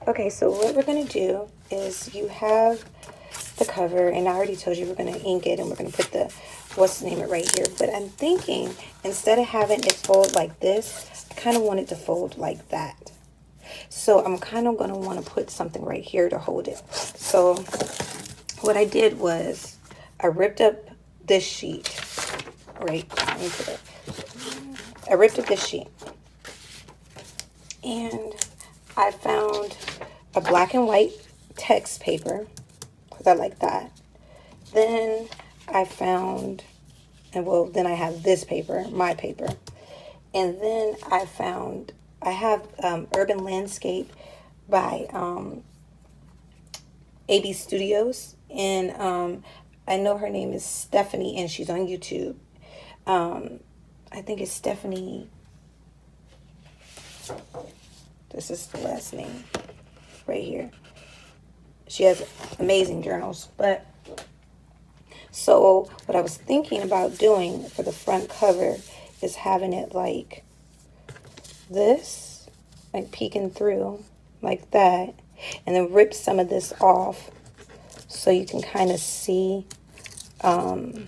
Okay, so what we're going to do is you have the cover, and I already told you we're going to ink it, and we're going to put the, what's the name it right here. But I'm thinking, instead of having it fold like this, I kind of want it to fold like that. So I'm kind of going to want to put something right here to hold it. So what I did was I ripped up this sheet. Right, let me put it. I ripped up this sheet. And I found a black and white text paper, because I like that. Then I found, and well, then I have this paper, my paper. And then I found, I have Urban Landscape by AB Studios. And I know her name is Stephanie, and she's on YouTube. I think it's Stephanie. This is the last name right here. She has amazing journals. But so what I was thinking about doing for the front cover is having it like this, like peeking through like that, and then rip some of this off so you can kind of see, and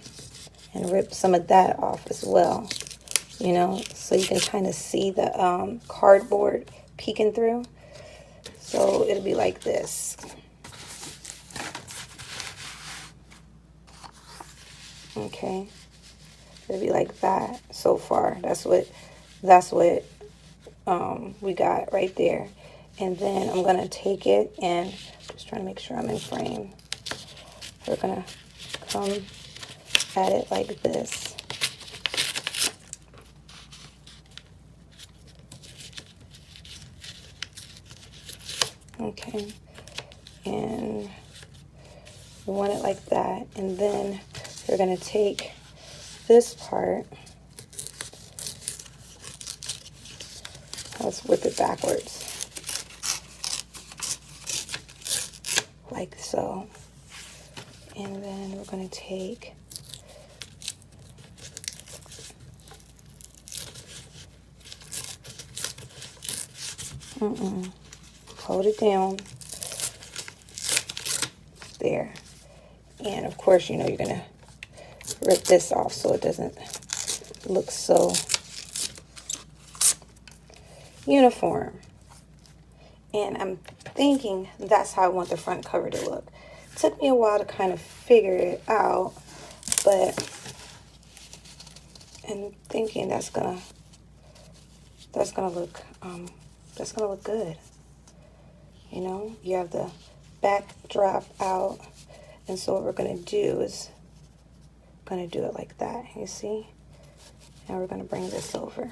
rip some of that off as well, you know, so you can kind of see the cardboard peeking through. So it'll be like this. Okay, it'll be like that so far. That's what we got right there. And then I'm gonna take it and just trying to make sure I'm in frame. We're gonna come at it like this. Okay, and we want it like that. And then we're gonna take this part. Let's whip it backwards, like so. And then we're gonna take hold it down there. And of course, you know, you're gonna rip this off so it doesn't look so uniform. And I'm thinking that's how I want the front cover to look. It took me a while to kind of figure it out, but I'm thinking that's gonna look good. You know, you have the backdrop out, and so what we're gonna do is gonna do it like that. You see? Now we're gonna bring this over,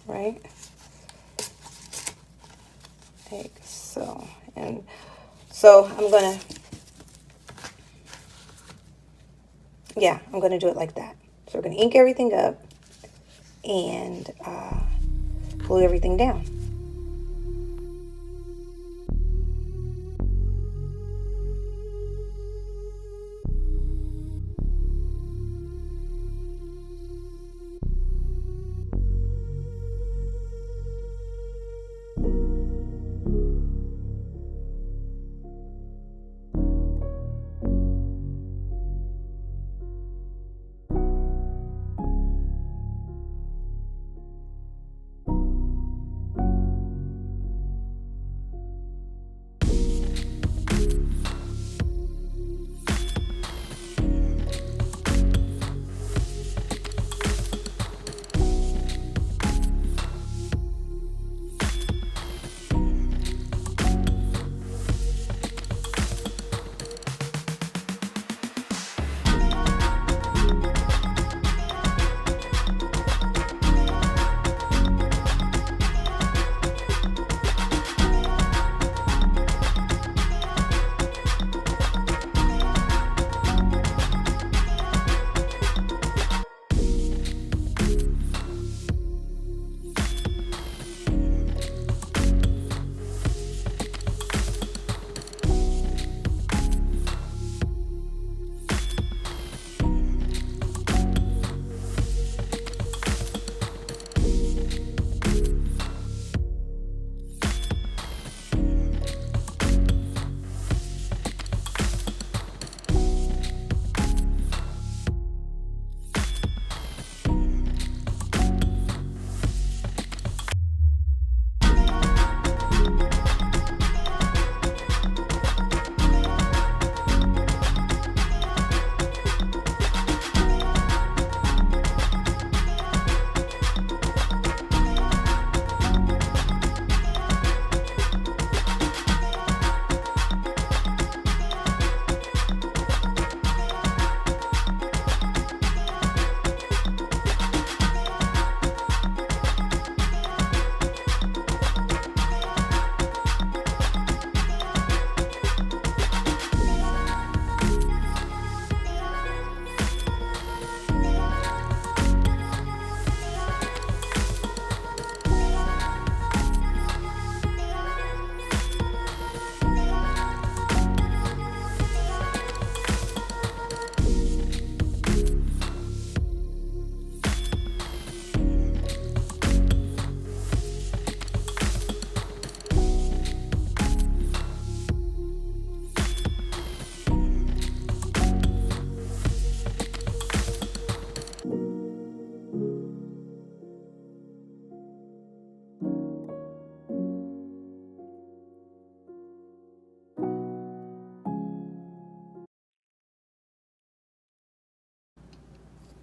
right? Like so. And so I'm gonna do it like that. So we're gonna ink everything up and glue everything down.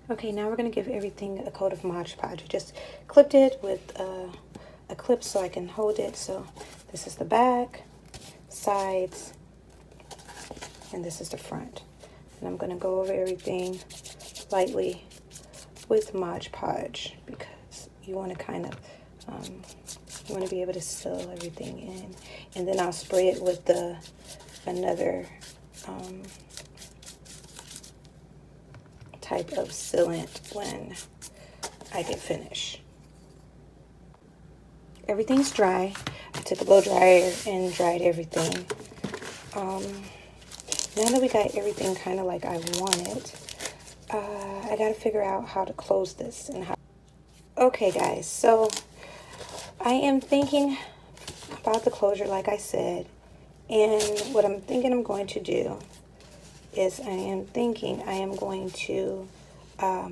Okay, now we're going to give everything a coat of Mod Podge. I just clipped it with a clip so I can hold it. So this is the back, sides, and this is the front. And I'm going to go over everything lightly with Mod Podge because you want to kind of, you want to be able to seal everything in. And then I'll spray it with another type of sealant when I get finished. Everything's dry. I took a blow dryer and dried everything. Now that we got everything kind of like I wanted, I got to figure out how to close this and how. Okay, guys, so I am thinking about the closure, like I said, and what I'm thinking I'm going to do is I am going to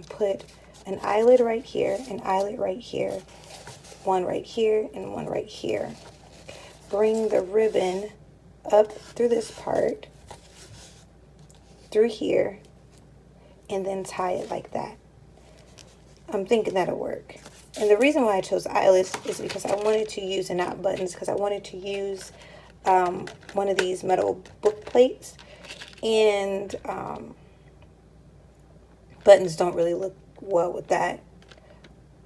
put an eyelid right here, an eyelid right here, one right here, and one right here. Bring the ribbon up through this part, through here, and then tie it like that. I'm thinking that'll work. And the reason why I chose eyelets is because I wanted to use, and not buttons, because I wanted to use one of these metal book plates. And buttons don't really look well with that,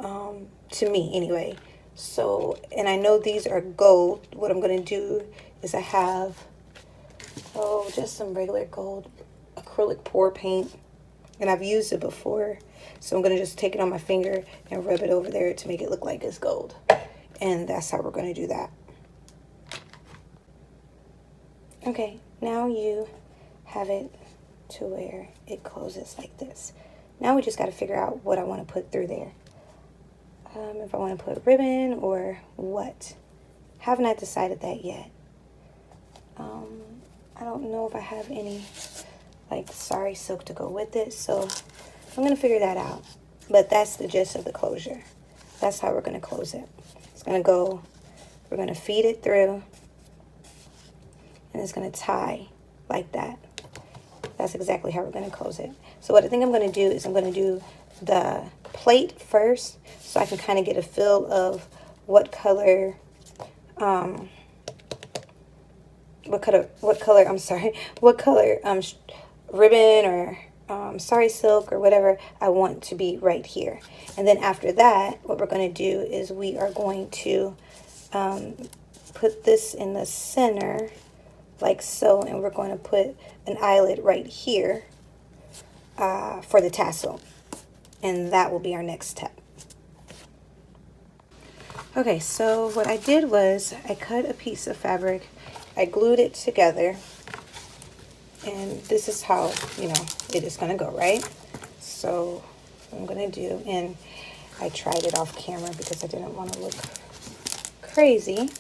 to me anyway. So, and I know these are gold. What I'm going to do is I have, just some regular gold acrylic pour paint. And I've used it before. So I'm going to just take it on my finger and rub it over there to make it look like it's gold. And that's how we're going to do that. Okay, now you have it to where it closes like this. Now we just got to figure out what I want to put through there. If I want to put ribbon or what. Haven't I decided that yet. I don't know if I have any like sari silk to go with it, so I'm going to figure that out. But that's the gist of the closure. That's how we're going to close it. It's going to go, we're going to feed it through, and it's going to tie like that. That's exactly how we're going to close it. So what I think I'm going to do is I'm going to do the plate first, so I can kind of get a feel of what color, ribbon or sari silk or whatever I want to be right here. And then after that, what we're going to do is we are going to put this in the center like so, and we're going to put an eyelid right here for the tassel, and that will be our next step. Okay, so what I did was I cut a piece of fabric, I glued it together, and this is how, it is going to go, right? So what I'm going to do, and I tried it off camera because I didn't want to look crazy.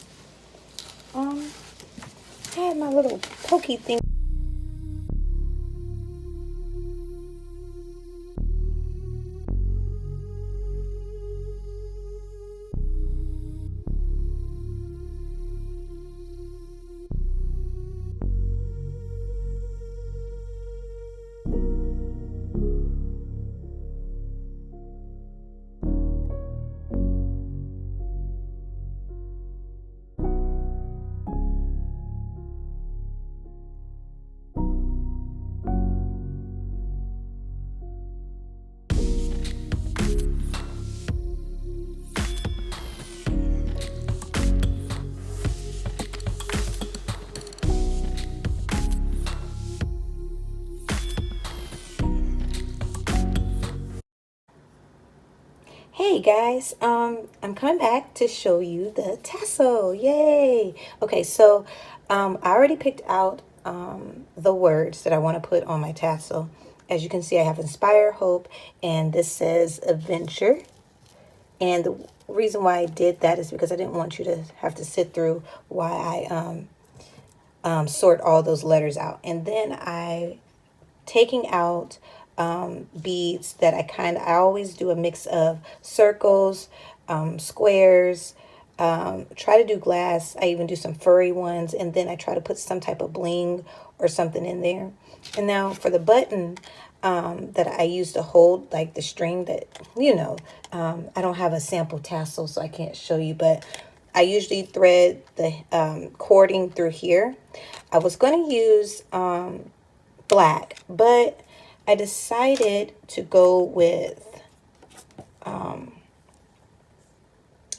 I had my little pokey thing. Hey guys, I'm coming back to show you the tassel. Yay! Okay, so I already picked out the words that I want to put on my tassel. As you can see, I have inspire, hope, and this says adventure. And the reason why I did that is because I didn't want you to have to sit through why I sort all those letters out. And then I taking out beads that I always do a mix of circles, squares, try to do glass. I even do some furry ones, and then I try to put some type of bling or something in there. And now for the button, that I use to hold like the string that, you know, I don't have a sample tassel, so I can't show you, but I usually thread the cording through here. I was going to use black, but I decided to go with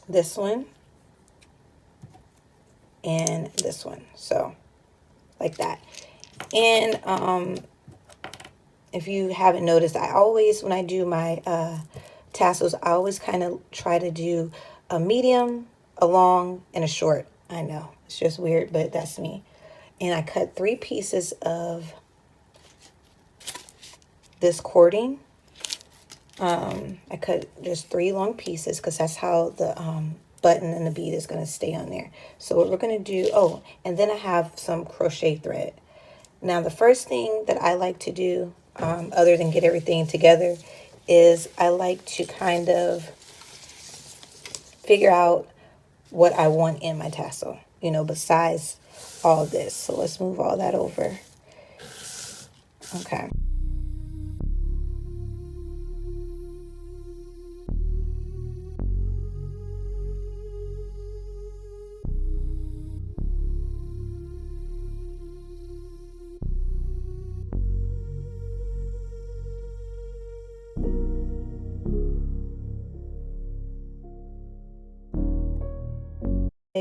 this one and this one. So like that. And if you haven't noticed, I always, when I do my tassels, I always kind of try to do a medium, a long, and a short. I know, it's just weird, but that's me. And I cut 3 pieces of this cording. I cut just 3 long pieces because that's how the button and the bead is going to stay on there. So what we're going to do, oh, and then I have some crochet thread. Now the first thing that I like to do, other than get everything together, is I like to kind of figure out what I want in my tassel, you know, besides all this. So let's move all that over. Okay.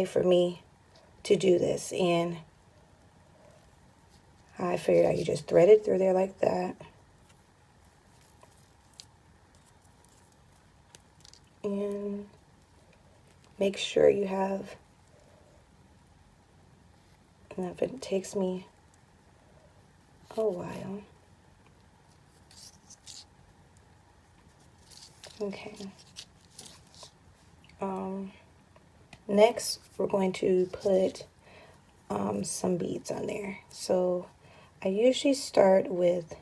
For me to do this, and I figured out you just thread it through there like that, and make sure you have, and if it takes me a while. Okay. Next we're going to put some beads on there. So I usually start with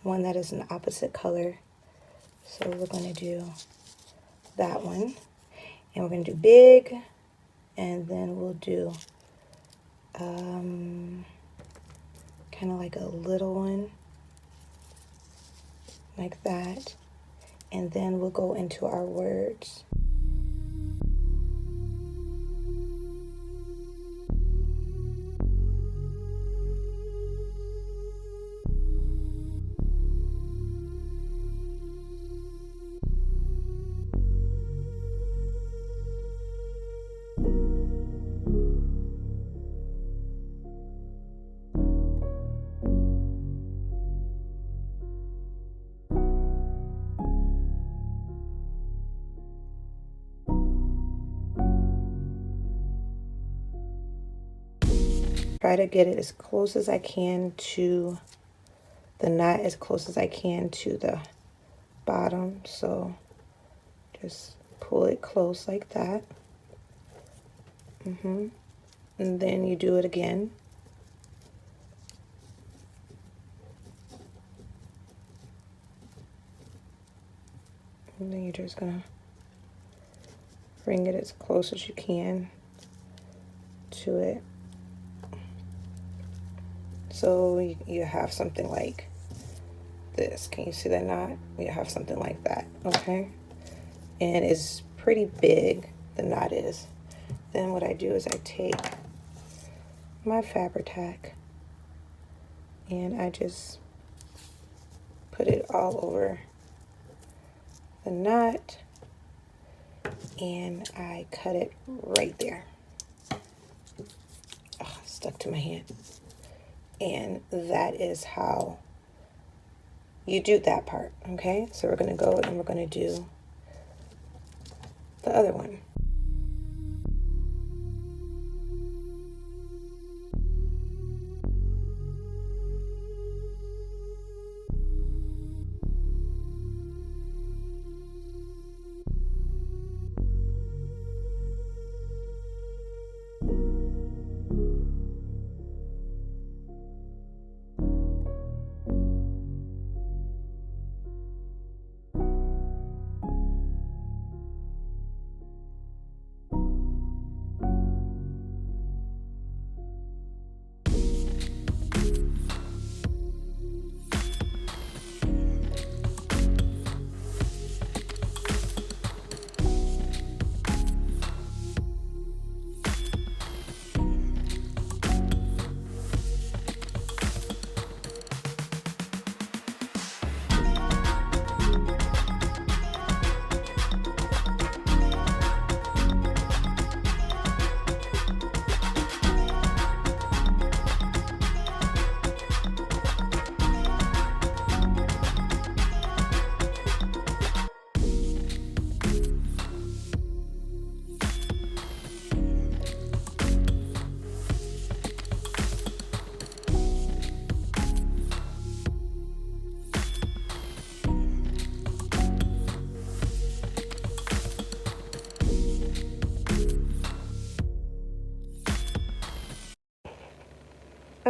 one that is an opposite color. So we're going to do that one, and we're going to do big, and then we'll do kind of like a little one like that, and then we'll go into our words. Try to get it as close as I can to the knot, as close as I can to the bottom. So just pull it close like that. And then you do it again. And then you're just gonna bring it as close as you can to it. So you have something like this. Can you see that knot? You have something like that, okay? And it's pretty big, the knot is. Then what I do is I take my Fabri-Tac and I just put it all over the knot, and I cut it right there. Oh, stuck to my hand. And that is how you do that part, okay? So we're going to go and we're going to do the other one.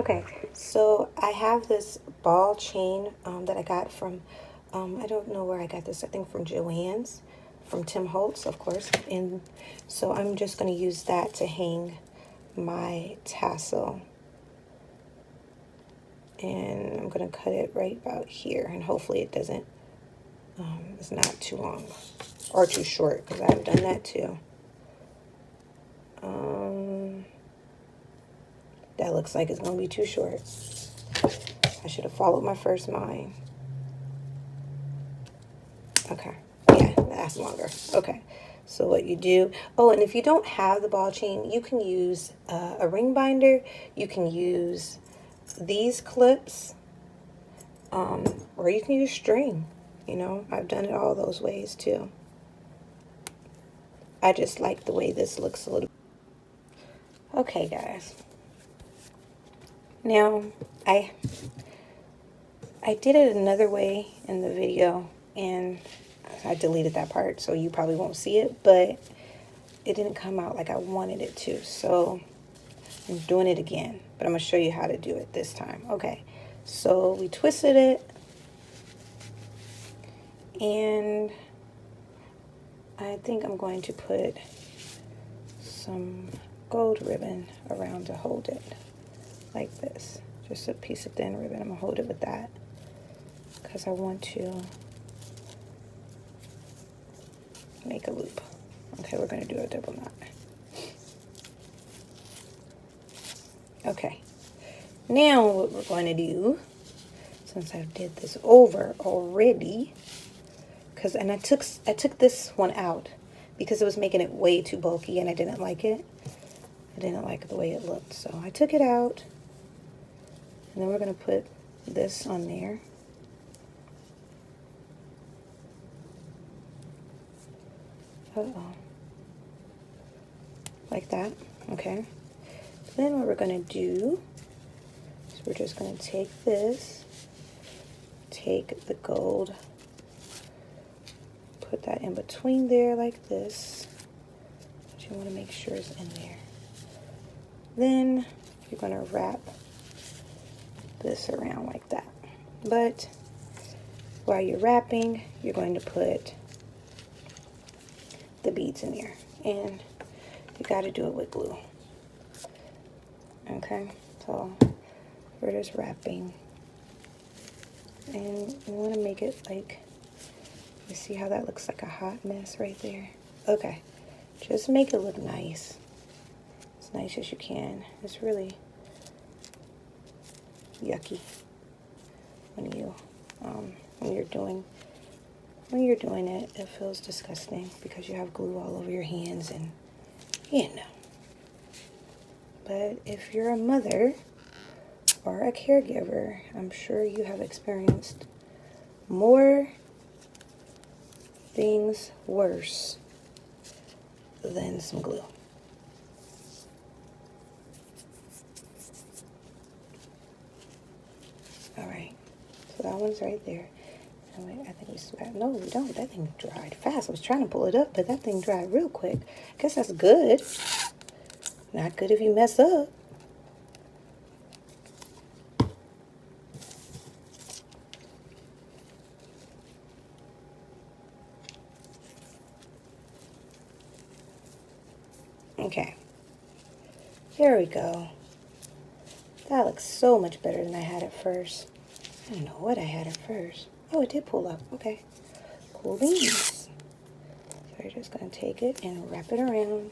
Okay, so I have this ball chain that I got from, I don't know where I got this, I think from Joann's, from Tim Holtz, of course. And so I'm just going to use that to hang my tassel. And I'm going to cut it right about here, and hopefully it doesn't, it's not too long or too short, because I've done that too. That looks like it's going to be too short. I should have followed my first mind. Okay, yeah, that's longer. Okay, so what you do, oh, and if you don't have the ball chain, you can use a ring binder. You can use these clips, or you can use string. You know, I've done it all those ways too. I just like the way this looks a little. Okay, guys. Now, I did it another way in the video, and I deleted that part, so you probably won't see it, but it didn't come out like I wanted it to, so I'm doing it again, but I'm going to show you how to do it this time. Okay, so we twisted it, and I think I'm going to put some gold ribbon around to hold it, like this. Just a piece of thin ribbon. I'm going to hold it with that, because I want to make a loop. Okay, we're going to do a double knot. Okay, now what we're going to do, since I did this over already, and I took this one out because it was making it way too bulky and I didn't like it. I didn't like the way it looked, so I took it out, and then we're going to put this on there. Like that. Okay, then what we're going to do is we're just going to take this, take the gold, put that in between there like this, but you want to make sure it's in there. Then you're going to wrap this around like that, but while you're wrapping, you're going to put the beads in there, and you got to do it with glue. Okay, so we're just wrapping, and you want to make it like, you see how that looks like a hot mess right there? Okay, just make it look nice, as nice as you can. It's really yucky when you're doing it. It feels disgusting because you have glue all over your hands, and you know. But if you're a mother or a caregiver, I'm sure you have experienced more things worse than some glue. All right, so that one's right there. Oh, wait, I think we still got, no, we don't. That thing dried fast. I was trying to pull it up, but that thing dried real quick. I guess that's good. Not good if you mess up. Okay, there we go. That looks so much better than I had at first. I don't know what I had at first. Oh, it did pull up. Okay, cool beans. So you're just going to take it and wrap it around.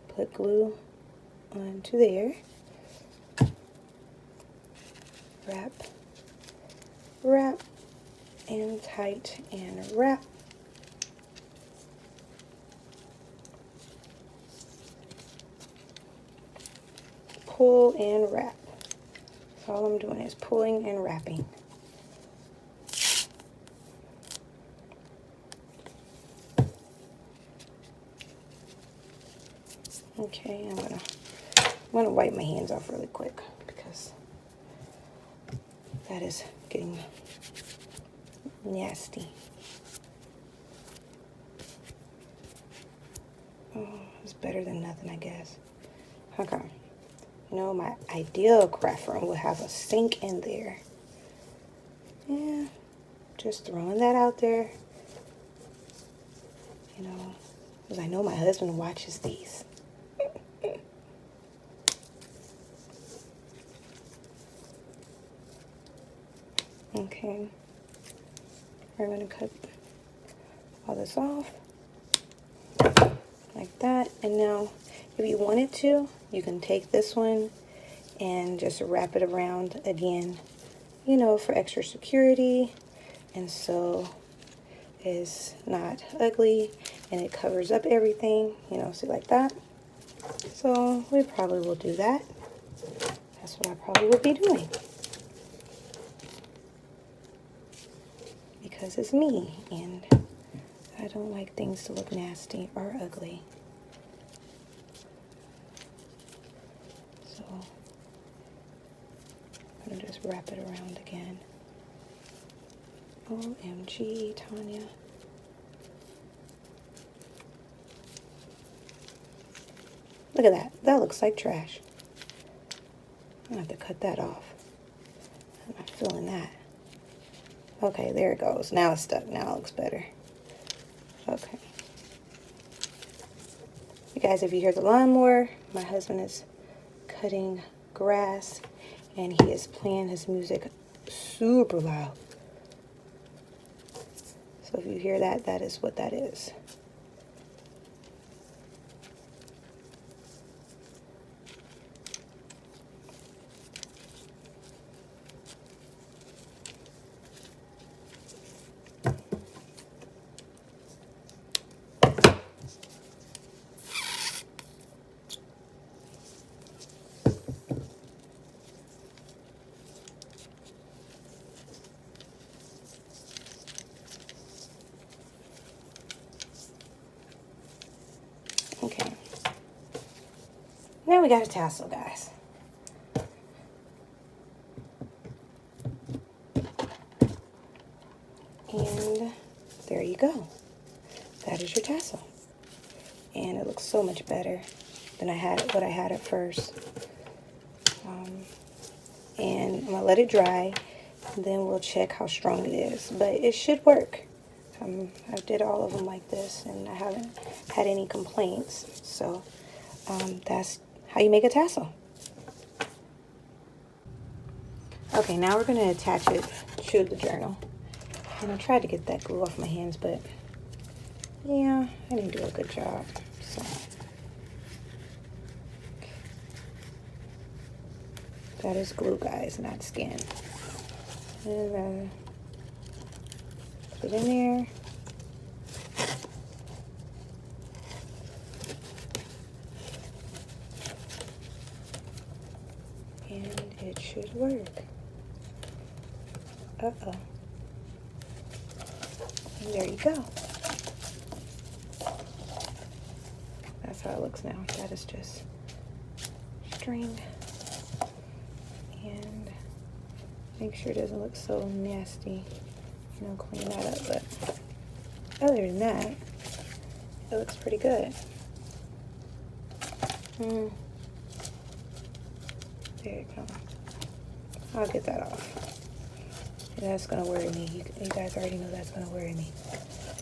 Put glue onto there. Wrap, wrap, and tight, and wrap. Pull and wrap. So all I'm doing is pulling and wrapping. Okay, I'm gonna wipe my hands off really quick because that is getting nasty. Oh, it's better than nothing, I guess. Okay. You know, my ideal craft room will have a sink in there. Yeah, just throwing that out there. You know, because I know my husband watches these. Okay, we're going to cut all this off like that. And now, if you wanted to, you can take this one and just wrap it around again, you know, for extra security. And so it's not ugly and it covers up everything, you know, see, like that. So we probably will do that. That's what I probably would be doing, because it's me and I don't like things to look nasty or ugly. So I'm gonna just wrap it around again. OMG, Tonya. Look at that. That looks like trash. I'm gonna have to cut that off. I'm not feeling that. Okay, there it goes. Now it's stuck. Now it looks better. Okay. You guys, if you hear the lawnmower, my husband is cutting grass and he is playing his music super loud. So if you hear that, that is what that is. Okay. Now we got a tassel, guys. And there you go. That is your tassel. And it looks so much better than what I had at first. And I'm gonna let it dry, and then we'll check how strong it is. But it should work. I did all of them like this, and I haven't had any complaints. So that's how you make a tassel. Okay, now we're gonna attach it to the journal. And I tried to get that glue off my hands, but yeah, I didn't do a good job. So that is glue, guys, not skin. And put it in there. And it should work. Uh-oh. And there you go. That's how it looks now. That is just string. And make sure it doesn't look so nasty. You know, clean that up. But other than that, it looks pretty good. There you go. I'll get that off. And that's gonna worry me. You guys already know that's gonna worry me.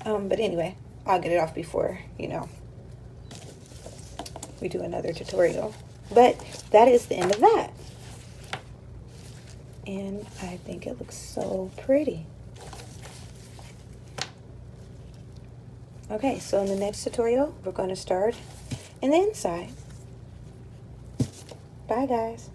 But anyway, I'll get it off before, you know, we do another tutorial. But that is the end of that. And I think it looks so pretty. Okay, so in the next tutorial, we're going to start in the inside. Bye, guys.